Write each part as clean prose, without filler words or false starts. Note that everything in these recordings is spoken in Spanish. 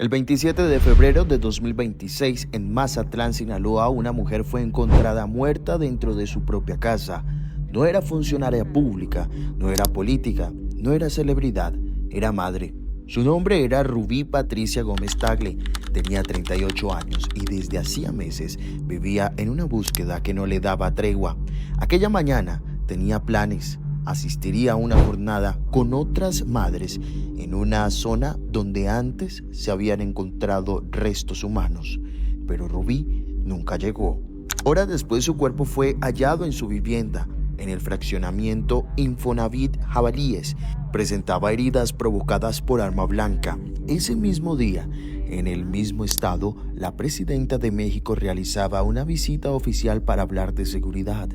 El 27 de febrero de 2026, en Mazatlán, Sinaloa, una mujer fue encontrada muerta dentro de su propia casa. No era funcionaria pública, no era política, no era celebridad, era madre. Su nombre era Rubí Patricia Gómez Tagle, tenía 38 años y desde hacía meses vivía en una búsqueda que no le daba tregua. Aquella mañana tenía planes. Asistiría a una jornada con otras madres en una zona donde antes se habían encontrado restos humanos, pero Rubí nunca llegó. Horas después su cuerpo fue hallado en su vivienda, en el fraccionamiento Infonavit Jabalíes. Presentaba heridas provocadas por arma blanca. Ese mismo día, en el mismo estado, la presidenta de México realizaba una visita oficial para hablar de seguridad.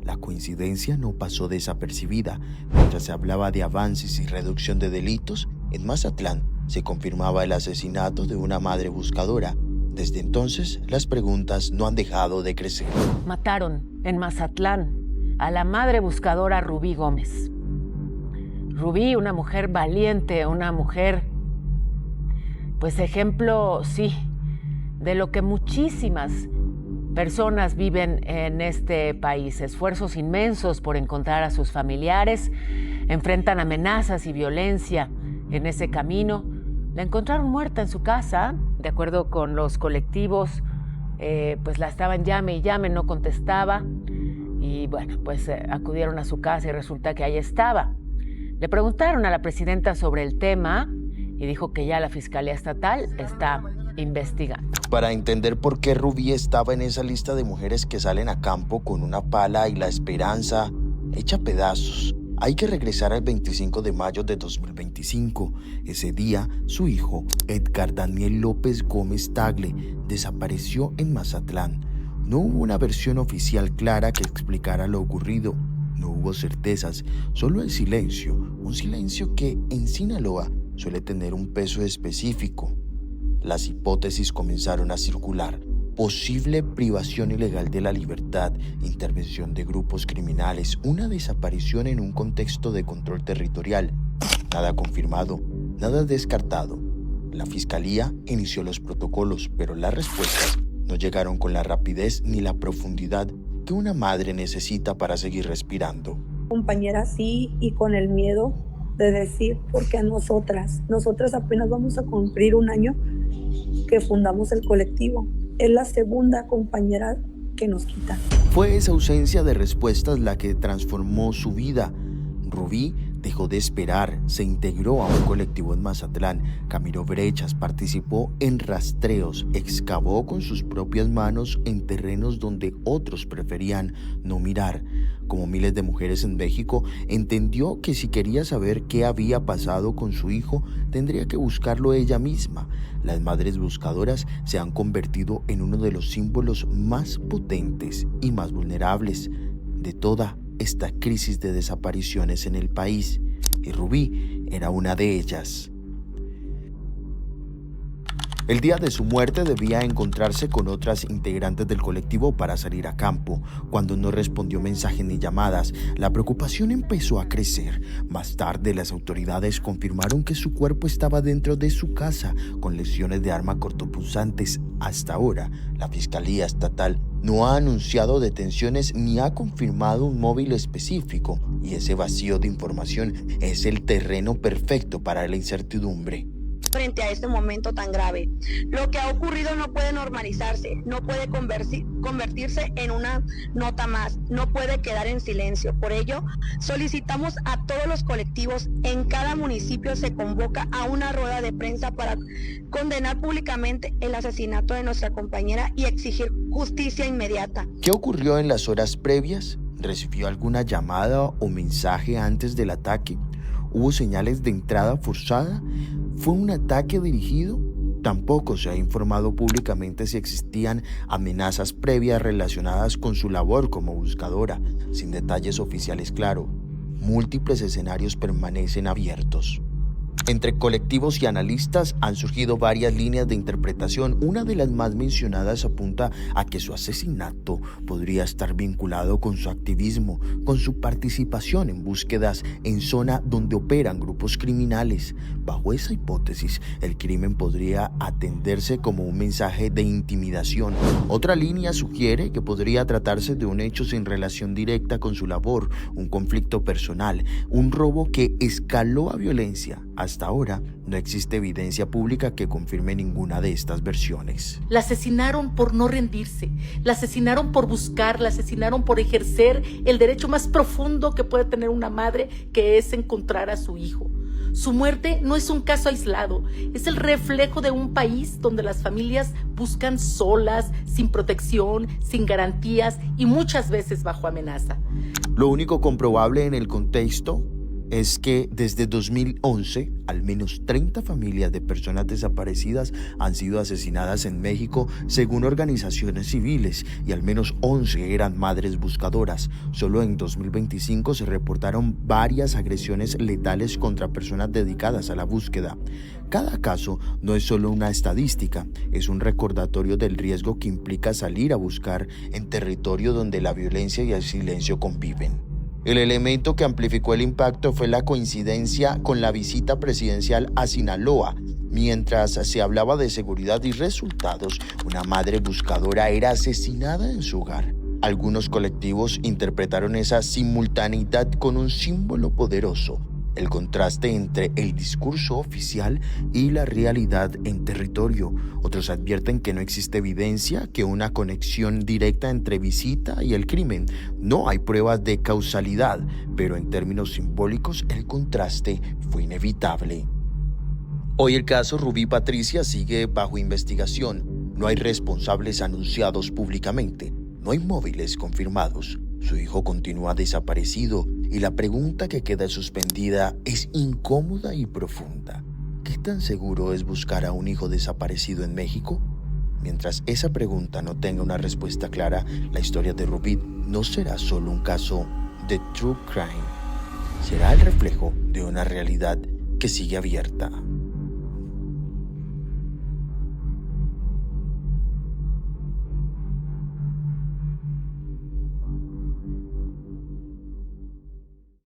La coincidencia no pasó desapercibida. Mientras se hablaba de avances y reducción de delitos, en Mazatlán se confirmaba el asesinato de una madre buscadora. Desde entonces, las preguntas no han dejado de crecer. Mataron en Mazatlán a la madre buscadora Rubí Gómez. Rubí, una mujer valiente, una mujer, pues ejemplo, sí, de lo que muchísimas personas viven en este país. Esfuerzos inmensos por encontrar a sus familiares, enfrentan amenazas y violencia en ese camino. La encontraron muerta en su casa, de acuerdo con los colectivos, pues la estaban llame y llame, no contestaba. Y bueno, pues acudieron a su casa y resulta que ahí estaba. Le preguntaron a la presidenta sobre el tema y dijo que ya la Fiscalía Estatal está investigando. Para entender por qué Rubí estaba en esa lista de mujeres que salen a campo con una pala y la esperanza hecha pedazos, hay que regresar al 25 de mayo de 2025. Ese día, su hijo, Edgar Daniel López Gómez Tagle, desapareció en Mazatlán. No hubo una versión oficial clara que explicara lo ocurrido. No hubo certezas, solo el silencio, un silencio que en Sinaloa suele tener un peso específico. Las hipótesis comenzaron a circular. Posible privación ilegal de la libertad, intervención de grupos criminales, una desaparición en un contexto de control territorial. Nada confirmado, nada descartado. La Fiscalía inició los protocolos, pero las respuestas no llegaron con la rapidez ni la profundidad que una madre necesita para seguir respirando. Compañera, sí, y con el miedo de decir, porque nosotras apenas vamos a cumplir un año que fundamos el colectivo. Es la segunda compañera que nos quitan. Fue esa ausencia de respuestas la que transformó su vida. Rubí dejó de esperar, se integró a un colectivo en Mazatlán, caminó brechas, participó en rastreos, excavó con sus propias manos en terrenos donde otros preferían no mirar. Como miles de mujeres en México, entendió que si quería saber qué había pasado con su hijo, tendría que buscarlo ella misma. Las madres buscadoras se han convertido en uno de los símbolos más potentes y más vulnerables de toda esta crisis de desapariciones en el país, y Rubí era una de ellas. El día de su muerte debía encontrarse con otras integrantes del colectivo para salir a campo. Cuando no respondió mensajes ni llamadas, la preocupación empezó a crecer. Más tarde, las autoridades confirmaron que su cuerpo estaba dentro de su casa, con lesiones de arma cortopunzantes. Hasta ahora, la Fiscalía Estatal no ha anunciado detenciones ni ha confirmado un móvil específico, y ese vacío de información es el terreno perfecto para la incertidumbre. Frente a este momento tan grave, lo que ha ocurrido no puede normalizarse, no puede convertirse en una nota más, no puede quedar en silencio. Por ello, solicitamos a todos los colectivos, en cada municipio se convoca a una rueda de prensa para condenar públicamente el asesinato de nuestra compañera y exigir justicia inmediata. ¿Qué ocurrió en las horas previas? ¿Recibió alguna llamada o mensaje antes del ataque? ¿Hubo señales de entrada forzada? ¿Fue un ataque dirigido? Tampoco se ha informado públicamente si existían amenazas previas relacionadas con su labor como buscadora, sin detalles oficiales claros. Múltiples escenarios permanecen abiertos. Entre colectivos y analistas han surgido varias líneas de interpretación. Una de las más mencionadas apunta a que su asesinato podría estar vinculado con su activismo, con su participación en búsquedas en zona donde operan grupos criminales. Bajo esa hipótesis, el crimen podría atenderse como un mensaje de intimidación. Otra línea sugiere que podría tratarse de un hecho sin relación directa con su labor, un conflicto personal, un robo que escaló a violencia. Hasta ahora, no existe evidencia pública que confirme ninguna de estas versiones. La asesinaron por no rendirse, la asesinaron por buscar, la asesinaron por ejercer el derecho más profundo que puede tener una madre, que es encontrar a su hijo. Su muerte no es un caso aislado, es el reflejo de un país donde las familias buscan solas, sin protección, sin garantías y muchas veces bajo amenaza. Lo único comprobable en el contexto es que desde 2011, al menos 30 familias de personas desaparecidas han sido asesinadas en México según organizaciones civiles y al menos 11 eran madres buscadoras. Solo en 2025 se reportaron varias agresiones letales contra personas dedicadas a la búsqueda. Cada caso no es solo una estadística, es un recordatorio del riesgo que implica salir a buscar en territorio donde la violencia y el silencio conviven. El elemento que amplificó el impacto fue la coincidencia con la visita presidencial a Sinaloa. Mientras se hablaba de seguridad y resultados, una madre buscadora era asesinada en su hogar. Algunos colectivos interpretaron esa simultaneidad con un símbolo poderoso: el contraste entre el discurso oficial y la realidad en territorio. Otros advierten que no existe evidencia que una conexión directa entre visita y el crimen. No hay pruebas de causalidad, pero en términos simbólicos el contraste fue inevitable. Hoy el caso Rubí Patricia sigue bajo investigación. No hay responsables anunciados públicamente. No hay móviles confirmados. Su hijo continúa desaparecido y la pregunta que queda suspendida es incómoda y profunda. ¿Qué tan seguro es buscar a un hijo desaparecido en México? Mientras esa pregunta no tenga una respuesta clara, la historia de Rubí no será solo un caso de true crime. Será el reflejo de una realidad que sigue abierta.